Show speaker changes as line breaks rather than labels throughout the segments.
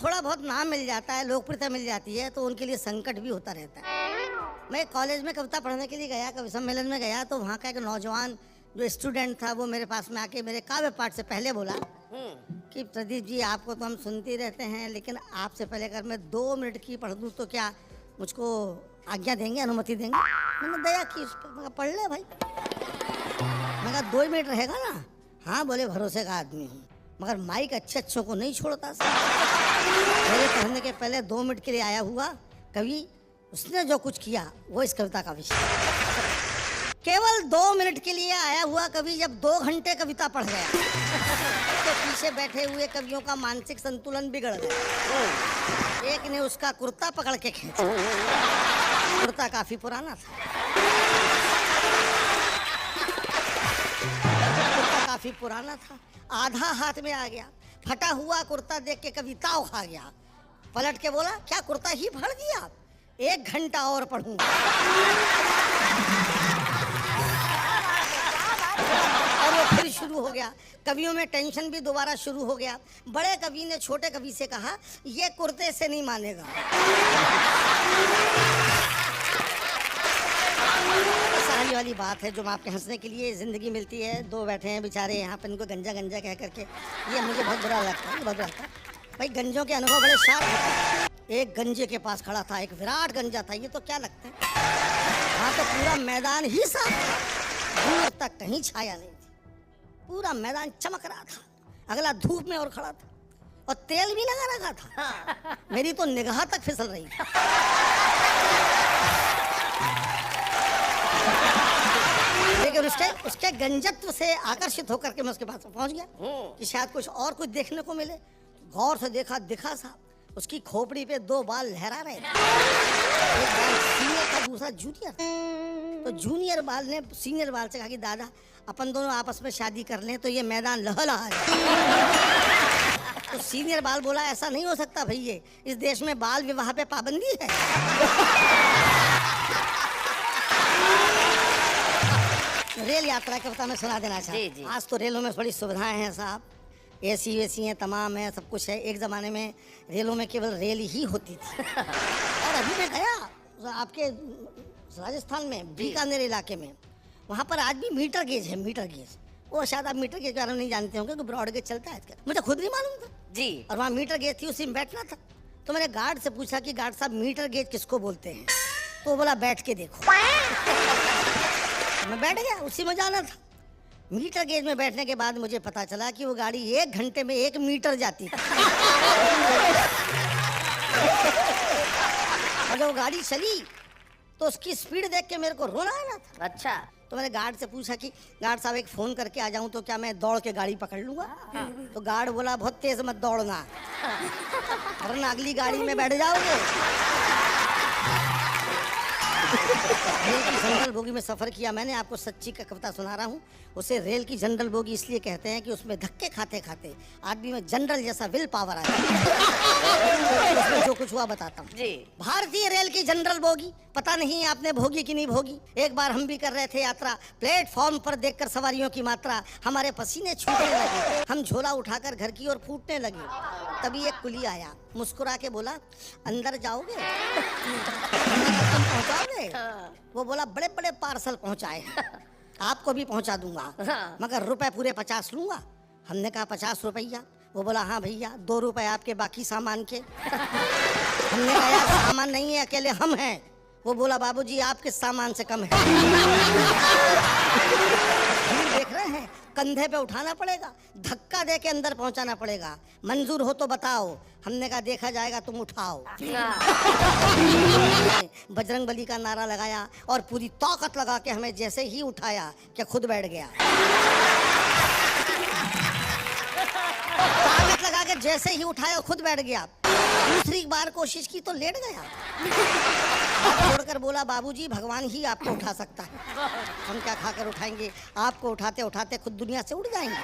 थोड़ा बहुत नाम मिल जाता है, लोकप्रियता मिल जाती है, तो उनके लिए संकट भी होता रहता है। मैं कॉलेज में कविता पढ़ने के लिए गया, कवि सम्मेलन में गया, तो वहाँ का एक नौजवान जो स्टूडेंट था वो मेरे पास में आके मेरे काव्य पाठ से पहले बोला कि प्रदीप जी, आपको तो हम सुनते रहते हैं, लेकिन आपसे पहले अगर मैं 2 मिनट की पढ़ दूँ तो क्या मुझको आज्ञा देंगे, अनुमति देंगे? मैंने दया की उस पर, मैं कहा पढ़ ले भाई। मैं कहा 2 मिनट रहेगा ना? हाँ बोले, भरोसे का आदमी हूँ, मगर माइक अच्छों को नहीं छोड़ता। मेरे पढ़ने के पहले 2 मिनट के लिए आया हुआ कवि, उसने जो कुछ किया वो इस कविता का विषय। केवल 2 मिनट के लिए आया हुआ कवि जब 2 घंटे कविता पढ़ गया तो पीछे बैठे हुए कवियों का मानसिक संतुलन बिगड़ गया। एक ने उसका कुर्ता पकड़ के खींचा, कुर्ता काफी पुराना था, कुर्ता काफी पुराना था, आधा हाथ में आ गया। फटा हुआ कुर्ता देख के कविता खा गया, पलट के बोला क्या कुर्ता ही फाड़ दिया? 1 घंटा और पढ़ूंगा। और वो फिर शुरू हो गया। कवियों में टेंशन भी दोबारा शुरू हो गया। बड़े कवि ने छोटे कवि से कहा, ये कुर्ते से नहीं मानेगा। सारी वाली बात है जो आपके हंसने के लिए जिंदगी मिलती है। 2 बैठे हैं बेचारे यहाँ पर, इनको गंजा गंजा कह करके, ये मुझे बहुत बुरा लगता है, बहुत बुरा लगता है भाई। गंजों के अनुभव बड़े शार्प होते हैं। एक गंजे के पास खड़ा था, एक विराट गंजा था, ये तो क्या लगता है, वहाँ तो पूरा मैदान ही साफ था, दूर तक कहीं छाया नहीं थी, पूरा मैदान चमक रहा था। अगला धूप में और खड़ा था और तेल भी लगा रखा था। मेरी तो निगाह तक फिसल रही थी। लेकिन उसके गंजत्व से आकर्षित होकर के मैं उसके पास पहुंच गया कि शायद कुछ देखने को मिले। गौर से देखा, दिखा साहब उसकी खोपड़ी पे 2 बाल लहरा रहे थे, एक बाल सीनियर का, दूसरा जूनियर। तो जूनियर बाल ने सीनियर बाल से कहा कि दादा अपन दोनों आपस में शादी कर लें तो ये मैदान लहलहा है। तो सीनियर बाल बोला ऐसा नहीं हो सकता भैया, इस देश में बाल विवाह पे पाबंदी है। रेल यात्रा की कविता में सुना देना चाहिए। आज तो रेलों में बड़ी सुविधाएं हैं साहब, एसी वेसी हैं, तमाम है, सब कुछ है। एक ज़माने में रेलों में केवल रेल ही होती थी। और अभी मैं गया आपके राजस्थान में बीकानेर इलाके में, वहाँ पर आज भी मीटर गेज है, मीटर गेज। वो शायद आप मीटर गेज के बारे में नहीं जानते होंगे कि ब्रॉड गेज चलता है आजकल, मुझे खुद नहीं मालूम था जी। और वहाँ मीटर गेज थी, उसी में बैठना था। तो मैंने गार्ड से पूछा कि गार्ड साहब मीटर गेज किसको बोलते हैं? तो वो बोला बैठ के देखो। मैं बैठ गया, उसी में जाना था। मीटर गेज में बैठने के बाद मुझे पता चला कि वो गाड़ी 1 घंटे में 1 मीटर जाती थी। और जब वो गाड़ी चली तो उसकी स्पीड देख के मेरे को रोना आ रहा था। अच्छा। तो मैंने गार्ड से पूछा कि गार्ड साहब एक फ़ोन करके आ जाऊं तो क्या मैं दौड़ के गाड़ी पकड़ लूँगा? तो गार्ड बोला बहुत तेज़ मत दौड़ना, वरना अगली गाड़ी में बैठ जाओगे। रेल की जनरल बोगी में सफ़र किया मैंने, आपको सच्ची का कविता सुना रहा हूँ। उसे रेल की जनरल बोगी इसलिए कहते हैं कि उसमें धक्के खाते खाते आदमी में जनरल जैसा विल पावर आया। उसमें जो कुछ हुआ बताता हूँ जी। भारतीय रेल की जनरल बोगी, पता नहीं आपने भोगी कि नहीं भोगी। एक बार हम भी कर रहे थे यात्रा, प्लेटफॉर्म पर देखकर सवारियों की मात्रा हमारे पसीने छूटने लगे, हम झोला उठाकर घर की ओर फूटने लगे। तभी एक कुली आया, मुस्कुरा के बोला अंदर जाओगे? तुम पहुँचाओगे? वो बोला बड़े बड़े पार्सल पहुँचाए, आपको भी पहुँचा दूंगा, मगर रुपए पूरे 50 लूंगा। हमने कहा 50 रुपया? वो बोला हाँ भैया, 2 रुपए आपके बाकी सामान के। हमने कहा यार सामान नहीं है, अकेले हम हैं। वो बोला बाबूजी आपके सामान से कम है। देख रहे हैं, कंधे पे उठाना पड़ेगा, धक्का दे के अंदर पहुंचाना पड़ेगा, मंजूर हो तो बताओ। हमने कहा देखा जाएगा, तुम उठाओ। बजरंग बली का नारा लगाया और पूरी ताकत लगा के हमें जैसे ही उठाया कि खुद बैठ गया। ताकत लगा के जैसे ही उठाया खुद बैठ गया। दूसरी बार कोशिश की तो लेट गया। हाथ जोड़कर बोला, बाबूजी भगवान ही आपको उठा सकता है, हम क्या खाकर उठाएंगे, आपको उठाते उठाते खुद दुनिया से उड़ जाएंगे।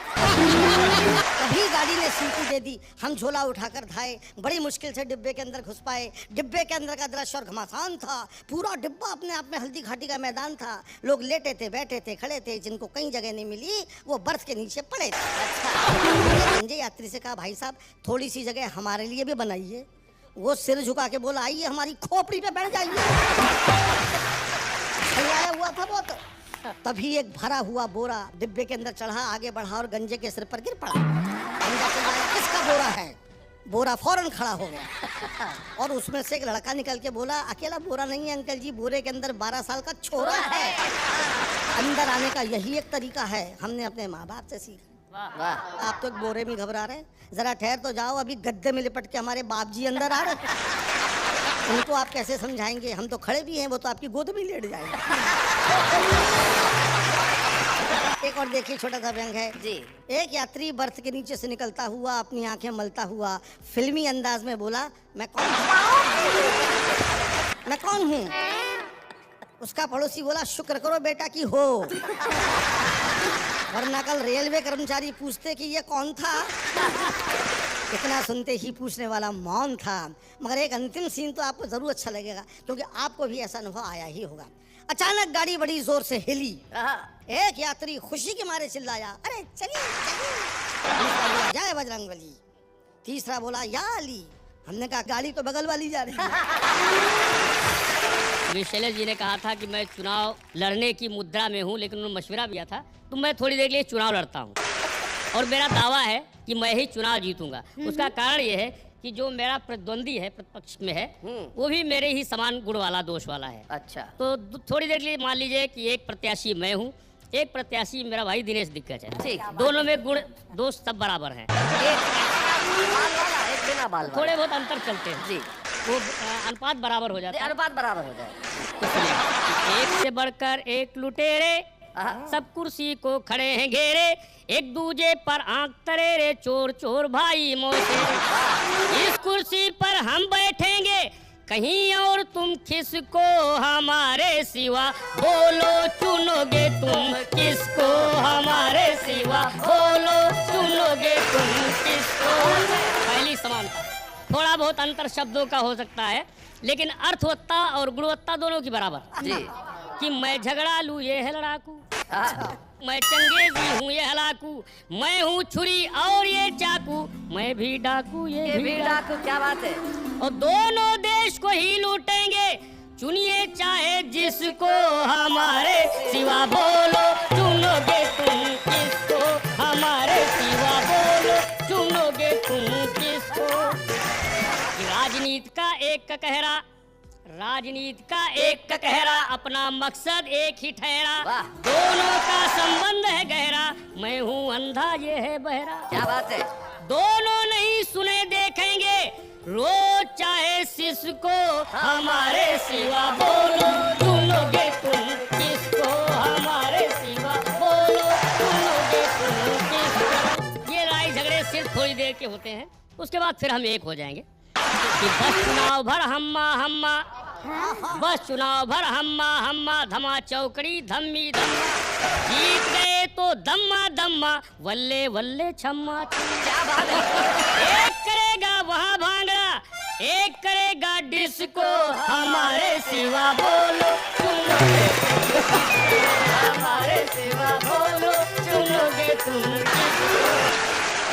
तभी गाड़ी ने सीटी दे दी, हम झोला उठाकर धाए, बड़ी मुश्किल से डिब्बे के अंदर घुस पाए। डिब्बे के अंदर का दृश्य और घमासान था, पूरा डिब्बा अपने आप में हल्दी घाटी का मैदान था। लोग लेटे थे, बैठे थे, खड़े थे, जिनको कहीं जगह नहीं मिली वो बर्थ के नीचे पड़े थे। अच्छा, संजय यात्री से कहा, भाई साहब थोड़ी सी जगह हमारे लिए भी बनाइए। वो सिर झुका के बोला, आइए हमारी खोपड़ी पे बैठ जाइए। हलवाया हुआ था वो तो। तभी एक भरा हुआ बोरा डिब्बे के अंदर चढ़ा, आगे बढ़ा और गंजे के सिर पर गिर पड़ा। गंजा चिल्लाया, किसका बोरा है? बोरा फौरन खड़ा हो गया और उसमें से एक लड़का निकल के बोला, अकेला बोरा नहीं है अंकल जी, बोरे के अंदर 12 साल का छोरा है। अंदर आने का यही एक तरीका है, हमने अपने माँ बाप से सीखा। आप तो एक बोरे में घबरा रहे हैं, जरा ठहर तो जाओ, अभी गद्दे में लिपट के हमारे बाप जी अंदर आ रहे हैं। उनको आप कैसे समझाएंगे? हम तो खड़े भी हैं, वो तो आपकी गोद में लेट जाएंगे। एक और देखिए छोटा सा व्यंग है जी। एक यात्री बर्थ के नीचे से निकलता हुआ अपनी आंखें मलता हुआ फिल्मी अंदाज में बोला, मैं कौन हूँ? उसका पड़ोसी बोला, शुक्र करो बेटा कि हो, वरना कल रेलवे कर्मचारी पूछते कि ये कौन था। इतना सुनते ही पूछने वाला मौन था। मगर एक अंतिम सीन तो आपको जरूर अच्छा लगेगा, क्योंकि आपको भी ऐसा अनुभव आया ही होगा। अचानक गाड़ी बड़ी जोर से हिली, एक यात्री खुशी के मारे चिल्लाया, अरे चलिए चलिए, जय बजरंगबली। तीसरा बोला, या अली। हमने कहा गाड़ी तो बगल वाली जा रही है।
शैलेश जी ने कहा था कि मैं चुनाव लड़ने की मुद्रा में हूँ, लेकिन उन्होंने मशवरा दिया था तो मैं थोड़ी देर के लिए चुनाव लड़ता हूँ और मेरा दावा है कि मैं ही चुनाव जीतूंगा। उसका कारण ये है कि जो मेरा प्रतिद्वंदी है, प्रतिपक्ष में है, वो भी मेरे ही समान गुण वाला, दोष वाला है। अच्छा, तो थोड़ी देर के लिए मान लीजिए कि एक प्रत्याशी मैं हूँ, एक प्रत्याशी मेरा भाई दिनेश दिग्गज है। ठीक, दोनों में गुण दोष सब बराबर हैं, थोड़े बहुत अंतर चलते हैं जी, वो अनुपात बराबर हो जाता है। अनुपात बराबर हो जाए। एक से बढ़कर एक लुटेरे, सब कुर्सी को खड़े हैं घेरे, एक दूजे पर आंख तरे रे, चोर चोर भाई मोसे। इस कुर्सी पर हम बैठेंगे, कहीं और तुम किसको हमारे सिवा, बोलो चुनोगे तुम किसको हमारे सिवा, बोलो चुनोगे तुम किसको। पहली समानता, थोड़ा बहुत अंतर शब्दों का हो सकता है, लेकिन अर्थवत्ता और गुणवत्ता दोनों की बराबर जी। कि मैं झगड़ा लूं ये है लड़ाकू, मैं चंगेजी हूँ ये हलाकू, मैं हूँ छुरी और ये चाकू, मैं भी डाकू ये भी डाकू। क्या बात है। और दोनों देश को ही लूटेंगे, चुनिए चाहे जिसको हमारे सिवा, बोलो चुनोगे तुम किसको हमारे सिवा, बोलो चुनोगे तुम किसको। राजनीति का एक कहरा, राजनीति का एक कहरा, अपना मकसद एक ही ठहरा, दोनों का संबंध है गहरा, मैं हूँ अंधा ये है बहरा। क्या बात है। दोनों नहीं सुने देखेंगे, रोज चाहे जिसको हमारे सिवा, बोलो चुनोगे तुम किसको हमारे सिवा, बोलो चुनोगे तुम किसको। ये लड़ाई झगड़े सिर्फ थोड़ी देर के होते हैं, उसके बाद फिर हम एक हो जाएंगे कि बस चुनाव भर हम्मा हम्मा, बस चुनाव भर हम्मा हम्मा, धमा चौकड़ी धम्मी धम्मा, जीत गए तो दम्मा दम्मा, वल्ले वल्ले छम्मा। क्या बात है। एक करेगा वहाँ भांगड़ा, एक करेगा डिस्को, हमारे सिवा बोलो चुनोगे हमारे सिवा, बोलो चुनोगे तुम किसको।